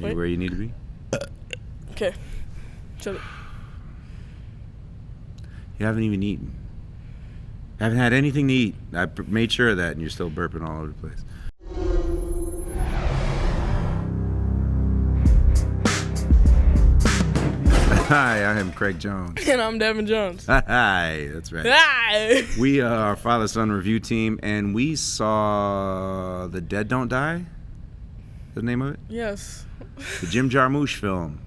you where you need to be? Okay. Shut up. You haven't even eaten. Haven't had anything to eat. I made sure of that, and you're still burping all over the place. Hi, I am Craig Jones. And I'm Devin Jones. Hi, that's right. Hi. We are our father-son review team, and we saw The Dead Don't Die. The name of it? Yes. The Jim Jarmusch film,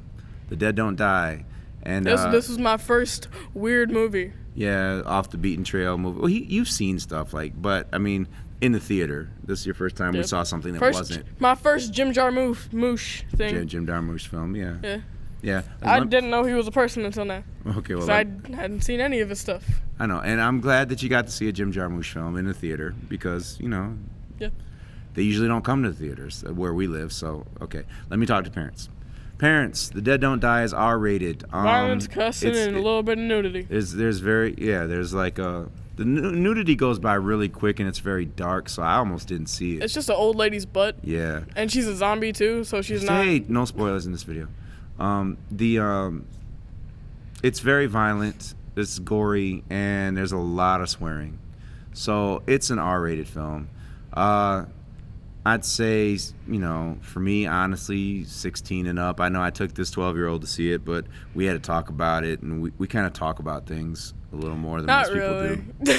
The Dead Don't Die. And this was my first weird movie. Yeah, off the beaten trail movie. Well, you've seen stuff but I mean, in the theater. This is your first time we saw something that wasn't. My first Jim Jarmusch thing. Jim Jarmusch film, yeah. Yeah. Yeah. I didn't know he was a person until now. Okay, well. So I hadn't seen any of his stuff. I know, and I'm glad that you got to see a Jim Jarmusch film in the theater because, Yeah. They usually don't come to the theaters where we live, so, okay. Let me talk to parents. Parents, The Dead Don't Die is R-rated. Violence, cussing, and a little bit of nudity. There's like the nudity goes by really quick and it's very dark, so I almost didn't see it. It's just an old lady's butt. Yeah. And she's a zombie too, so she's not. Hey, no spoilers in this video. It's very violent, it's gory, and there's a lot of swearing. So it's an R-rated film. I'd say, for me, honestly, 16 and up. I know I took this 12-year-old to see it, but we had to talk about it, and we kind of talk about things a little more than most people do.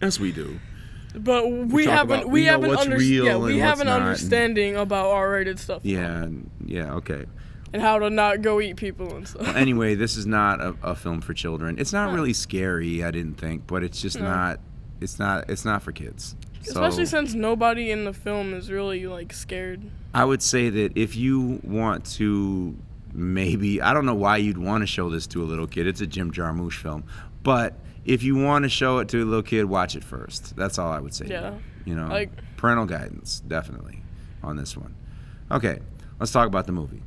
Yes, we do. But we have an understanding about R-rated stuff. Yeah, okay. And how to not go eat people and stuff. Well, anyway, this is not a film for children. It's not really scary, I didn't think, but it's just not. It's not for kids. Especially since nobody in the film is really scared. I would say that if you want to, maybe, I don't know why you'd want to show this to a little kid. It's a Jim Jarmusch film, but if you want to show it to a little kid, watch it first. That's all I would say. Yeah. Parental guidance, definitely, on this one. Okay, let's talk about the movie.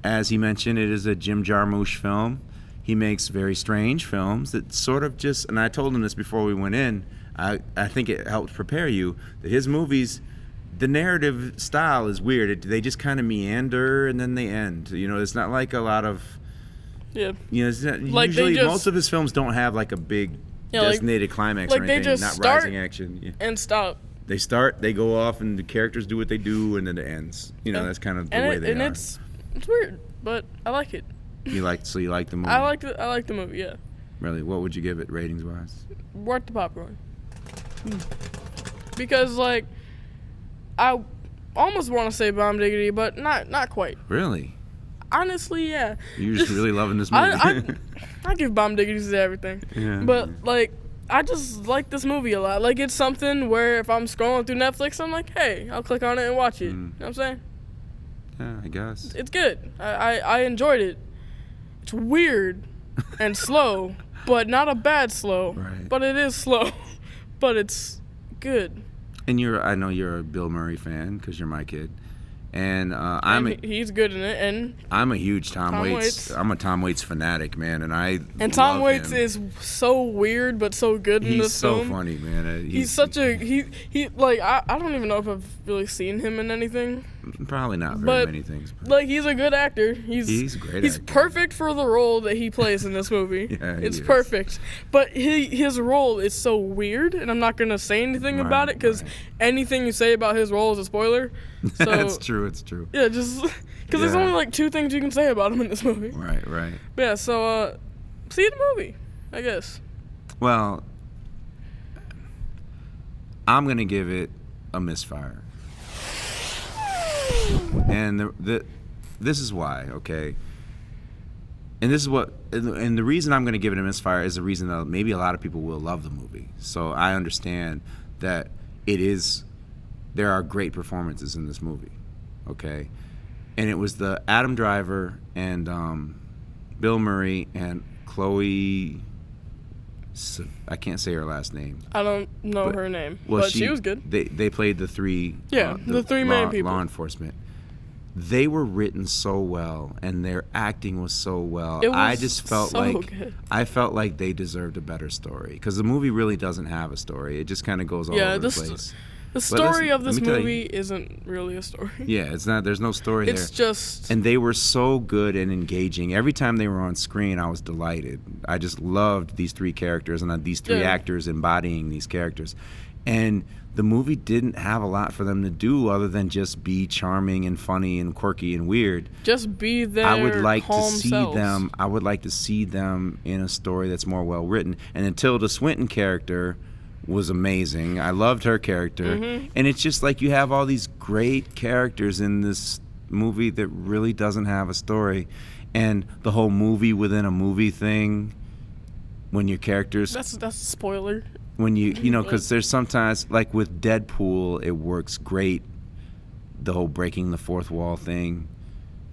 As he mentioned, it is a Jim Jarmusch film. He makes very strange films that sort of just, and I told him this before we went in, I think it helped prepare you that his movies, the narrative style is weird. They just kind of meander and then they end. It's not like a lot of. Yeah. It's not, usually most of his films don't have a big designated climax or anything. They just not start rising action and stop. They start, they go off, and the characters do what they do, and then it ends. That's kind of the way they are. And it's weird, but I like it. You like the movie? I like the movie, yeah. Really? What would you give it ratings wise? Worth the popcorn. Because I almost want to say bomb diggity, but not quite. Really? Honestly, yeah. You're just really loving this movie. I give bomb diggities to everything. Yeah. But I just like this movie a lot. It's something where if I'm scrolling through Netflix, I'm like, hey, I'll click on it and watch it. You know what I'm saying? Yeah, I guess. It's good. I enjoyed it. It's weird and slow, but not a bad slow. Right. But it is slow. But it's good. And I know you're a Bill Murray fan because you're my kid. And he's good in it, and I'm a huge Tom Waits. I'm a Tom Waits fanatic, man, and Tom Waits is so weird but so good in this film. He's so funny, man. He's such a I don't even know if I've really seen him in anything. Probably not very many things. He's a good actor. He's a great. He's actor. Perfect for the role that he plays in this movie. Yeah, it's perfect. But his role is so weird, and I'm not gonna say anything about it because anything you say about his role is a spoiler. So, that's true. It's true. Yeah, just because there's only 2 things you can say about him in this movie. Right. But yeah, so see the movie, I guess. Well, I'm gonna give it a misfire, and this is why. Okay. And this is and the reason I'm gonna give it a misfire is the reason that maybe a lot of people will love the movie. So I understand that there are great performances in this movie, okay? And it was the Adam Driver and Bill Murray and Chloe, I can't say her last name. I don't know her name, but she was good. They played the three the three main people. Law enforcement. They were written so well, and their acting was so well. I just felt good. I felt like they deserved a better story because the movie really doesn't have a story. It just kind of goes all over the place. The story of this movie isn't really a story. Yeah, it's not. There's no story there. It's just. And they were so good and engaging. Every time they were on screen, I was delighted. I just loved these three characters and these three actors embodying these characters. And the movie didn't have a lot for them to do other than just be charming and funny and quirky and weird. Just be there. I would like to see selves. them. I would like to see them in a story that's more well written. And the Tilda Swinton character was amazing. I loved her character. And it's just like you have all these great characters in this movie that really doesn't have a story. And the whole movie within a movie thing, when your characters... That's a spoiler. When you know, because there's sometimes, like with Deadpool, it works great, the whole breaking the fourth wall thing.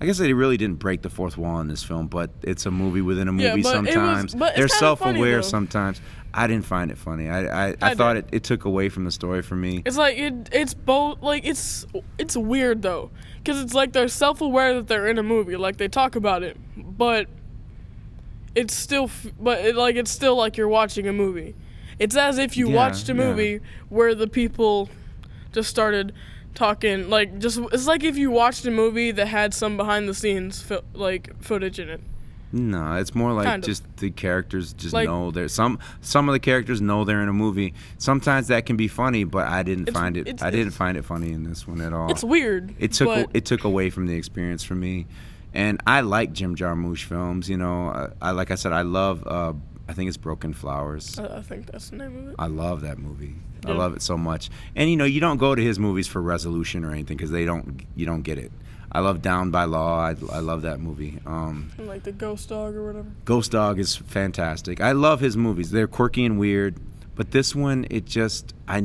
I guess they really didn't break the fourth wall in this film, but it's a movie within a movie sometimes. They're self-aware sometimes. I didn't find it funny. I thought it took away from the story for me. It's like it's both. Like it's weird though, because it's like they're self-aware that they're in a movie. Like they talk about it, but it's still it's still like you're watching a movie. It's as if you watched a movie where the people just started talking. Like it's like if you watched a movie that had some behind the scenes footage in it. No, it's more like just the characters just know they're some of the characters know they're in a movie. Sometimes that can be funny, but I didn't find it funny in this one at all. It's weird. It took away from the experience for me. And I like Jim Jarmusch films, you know. I love I think it's Broken Flowers. I think that's the name of it. I love that movie. Yeah. I love it so much. And you know, you don't go to his movies for resolution or anything because you don't get it. I love Down by Law. I love that movie. Like the Ghost Dog or whatever. Ghost Dog is fantastic. I love his movies. They're quirky and weird, but this one, it just I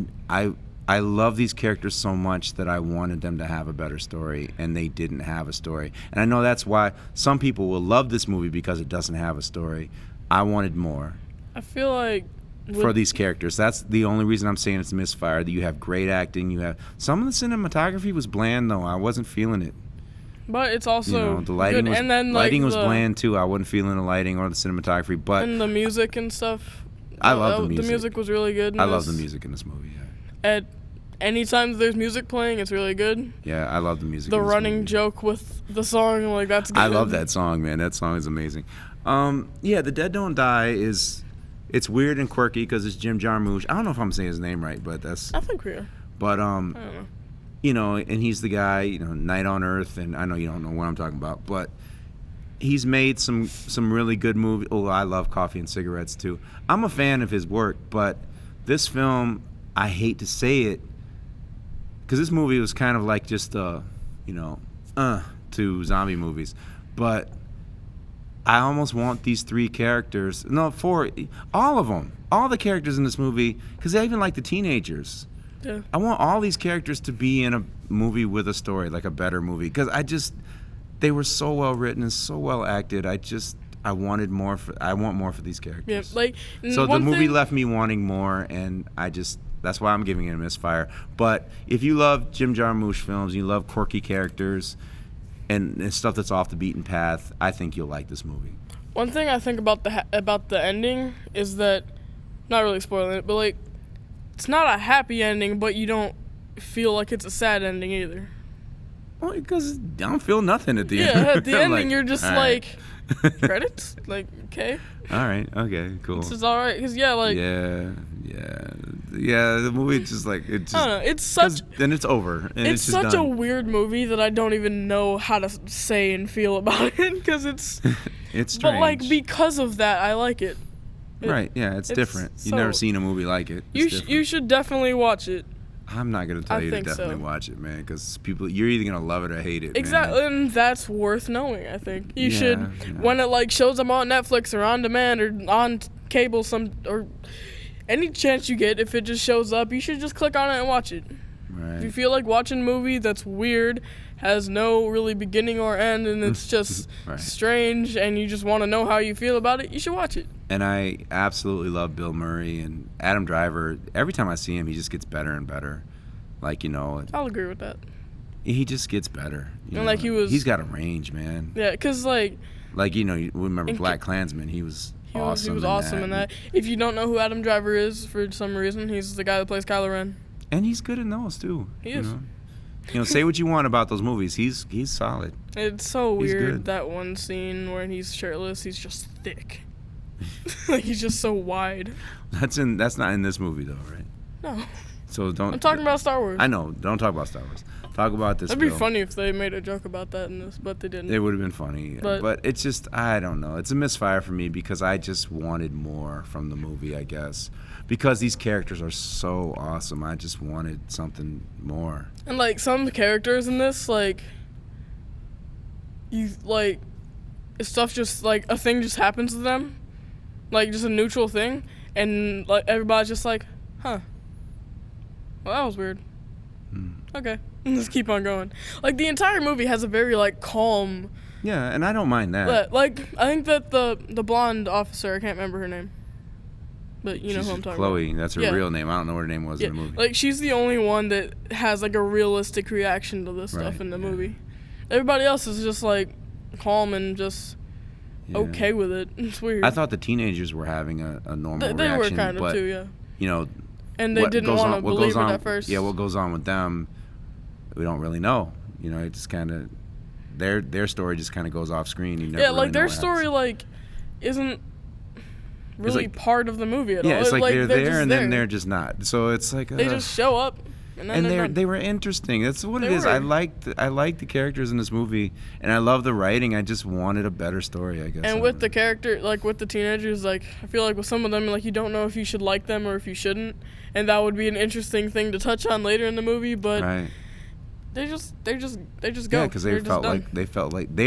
love these characters so much that I wanted them to have a better story, and they didn't have a story. And I know that's why some people will love this movie because it doesn't have a story. I wanted more. I feel like for these characters. That's the only reason I'm saying it's a misfire. That you have great acting. You have some of the cinematography was bland though. I wasn't feeling it. But it's also the lighting good. was, and then, lighting was bland too. I wasn't feeling the lighting or the cinematography. But and the music and stuff. I love the music. The music was really good. I love the music in this movie. Yeah. At any time there's music playing, it's really good. Yeah, I love the music. The running joke with the song, like that's good. I love that song, man. That song is amazing. Yeah, The Dead Don't Die it's weird and quirky because it's Jim Jarmusch. I don't know if I'm saying his name right, but that's. I think we are. But I don't know. You know, and he's the guy, you know, Night on Earth, and I know you don't know what I'm talking about, but he's made some really good movies. Oh, I love Coffee and Cigarettes too. I'm a fan of his work, but this film, I hate to say it, because this movie was kind of like just to zombie movies, but I almost want these three characters, all of them, all the characters in this movie, because I even like the teenagers. Yeah. I want all these characters to be in a movie with a story, like a better movie, because they were so well written and so well acted. I wanted more. I want more for these characters. Yeah, so the movie left me wanting more, and that's why I'm giving it a misfire. But if you love Jim Jarmusch films, you love quirky characters, and stuff that's off the beaten path, I think you'll like this movie. One thing I think about the ending is that, not really spoiling it, but it's not a happy ending, but you don't feel like it's a sad ending either. Well, because I don't feel nothing at the end. Yeah, at the ending like, you're just like, credits? Okay. All right, okay, cool. This is all right, because Yeah, the movie just I don't know, it's such... Then it's over, and it's just such done. a weird movie that I don't even know how to say and feel about it, because it's... It's strange. But, because of that, I like it. Right, yeah, it's different. You've never seen a movie like it. You should definitely watch it. I'm not going to tell you to definitely watch it, man, because you're either going to love it or hate it. Exactly, man. and that's worth knowing, I think. You should, when it shows up on Netflix or on demand or on cable, or any chance you get, if it just shows up, you should just click on it and watch it. Right. If you feel like watching a movie that's weird, has no really beginning or end, and it's just strange, and you just want to know how you feel about it, you should watch it. And I absolutely love Bill Murray and Adam Driver. Every time I see him, he just gets better and better. I'll agree with that. He just gets better. He's got a range, man. Yeah, because you remember Black Klansman? He was awesome. He was awesome in that. If you don't know who Adam Driver is for some reason, he's the guy that plays Kylo Ren. And he's good in those too. He is. You know, say what you want about those movies. He's solid. It's so He's weird, good. that one scene where he's shirtless. He's just thick. Like, he's just so wide. That's not in this movie though, right? No. So don't. I'm talking about Star Wars. I know. Don't talk about Star Wars. Talk about this. That'd be film. funny if they made a joke about that in this, but they didn't. It would have been funny, but it's just, I don't know. It's a misfire for me because I just wanted more from the movie, I guess. Because these characters are so awesome, I just wanted something more. And like some characters in this, like stuff just like a thing just happens to them, like just a neutral thing, and like everybody's just like, huh. Well, that was weird. Okay. Just keep on going. Like, the entire movie has a very, like, calm... Yeah, and I don't mind that. Like, I think that the blonde officer, I can't remember her name. But you know who I'm talking Chloe, about. that's her real name. I don't know what her name was in the movie. Like, she's the only one that has, like, a realistic reaction to this stuff in the movie. Everybody else is just, like, calm and just okay with it. It's weird. I thought the teenagers were having a normal reaction. They were kind of, too, yeah. You know... And they didn't want to believe it at first. Yeah, what goes on with them, we don't really know. You know, it's kind of their story just kind of goes off screen. You never really know their what story happens. like isn't really part of the movie at all. Yeah, it's like they're there and there. then they're just not. So it's like they just show up. And they were interesting. That's what it is. I liked the characters in this movie, and I love the writing. I just wanted a better story, I guess. And with the character, like with the teenagers, like I feel like with some of them, like you don't know if you should like them or if you shouldn't, and that would be an interesting thing to touch on later in the movie. But they just go. Yeah, because they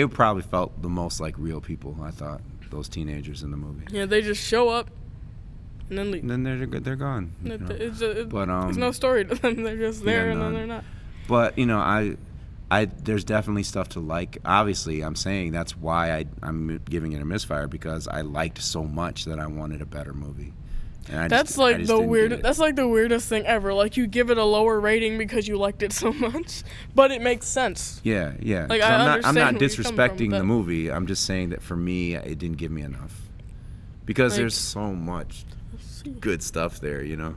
probably felt the most like real people. I thought those teenagers in the movie. Yeah, they just show up. And then leave. And then they're gone. There's no story to them. They're just there and then they're not. But you know, I there's definitely stuff to like. Obviously, I'm saying that's why I'm giving it a misfire because I liked so much that I wanted a better movie. And that's like the weirdest thing ever. Like you give it a lower rating because you liked it so much, but it makes sense. Yeah. Like I'm not disrespecting the movie. I'm just saying that for me, it didn't give me enough because there's so much good stuff there, you know.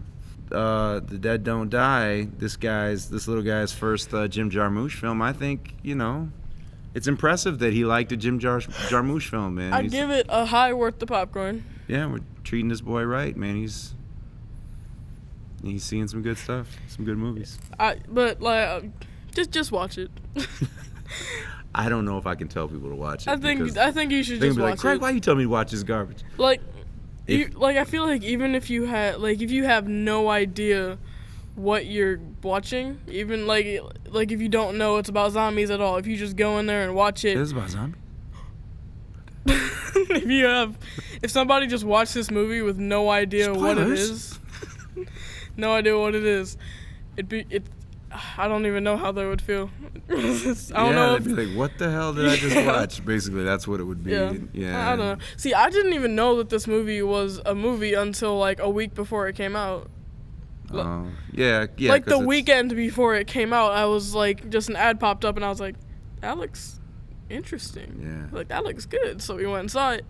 The Dead Don't Die, this little guy's first Jim Jarmusch film. I think, you know, it's impressive that he liked a Jim Jarmusch film, man. I'd give it a high worth the popcorn. Yeah, we're treating this boy right, man. He's seeing some good stuff, some good movies. Just watch it. I don't know if I can tell people to watch it. I think you should just watch it. Craig, why you tell me to watch this garbage? I feel like even if you have no idea what you're watching, even like if you don't know it's about zombies at all, if you just go in there and watch it. It is about zombies? If somebody just watched this movie with no idea what it is, I don't even know how they would feel. I don't know. They'd be like, what the hell did I just watch? Basically, that's what it would be. Yeah. I don't know. See, I didn't even know that this movie was a movie until like a week before it came out. Yeah. Like the weekend before it came out, I was like, just an ad popped up and I was like, that looks interesting. Yeah. Like, that looks good. So we went and saw it.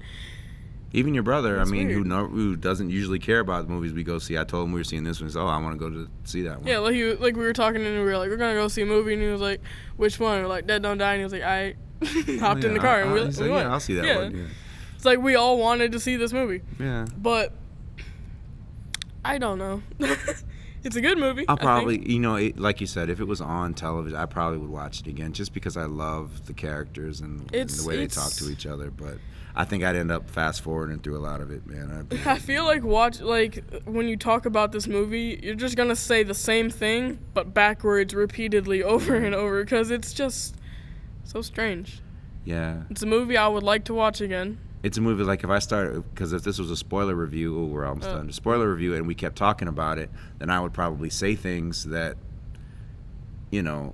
Even your brother, That's weird. weird. who doesn't usually care about the movies we go see. I told him we were seeing this one. He said, I want to go to see that one. Yeah, like we were talking and we were like, we're going to go see a movie. And he was like, which one? We're like, Dead Don't Die. And he was like, I hopped in the car and we went. Yeah, I'll see that one. Yeah. It's like we all wanted to see this movie. Yeah. But I don't know. It's a good movie. I'll probably, like you said, if it was on television, I probably would watch it again just because I love the characters and the way they talk to each other. But I think I'd end up fast forwarding through a lot of it, man. I feel like when you talk about this movie, you're just gonna say the same thing but backwards repeatedly over and over because it's just so strange. Yeah. It's a movie I would like to watch again. It's a movie like because if this was a spoiler review, we're almost done. A spoiler review, and we kept talking about it, then I would probably say things that, that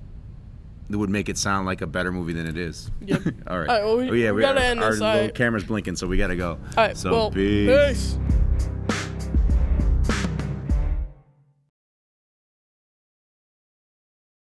would make it sound like a better movie than it is. Yep. All right. All right, well, we gotta end this. Our little camera's blinking, so we gotta go. All right. So, peace.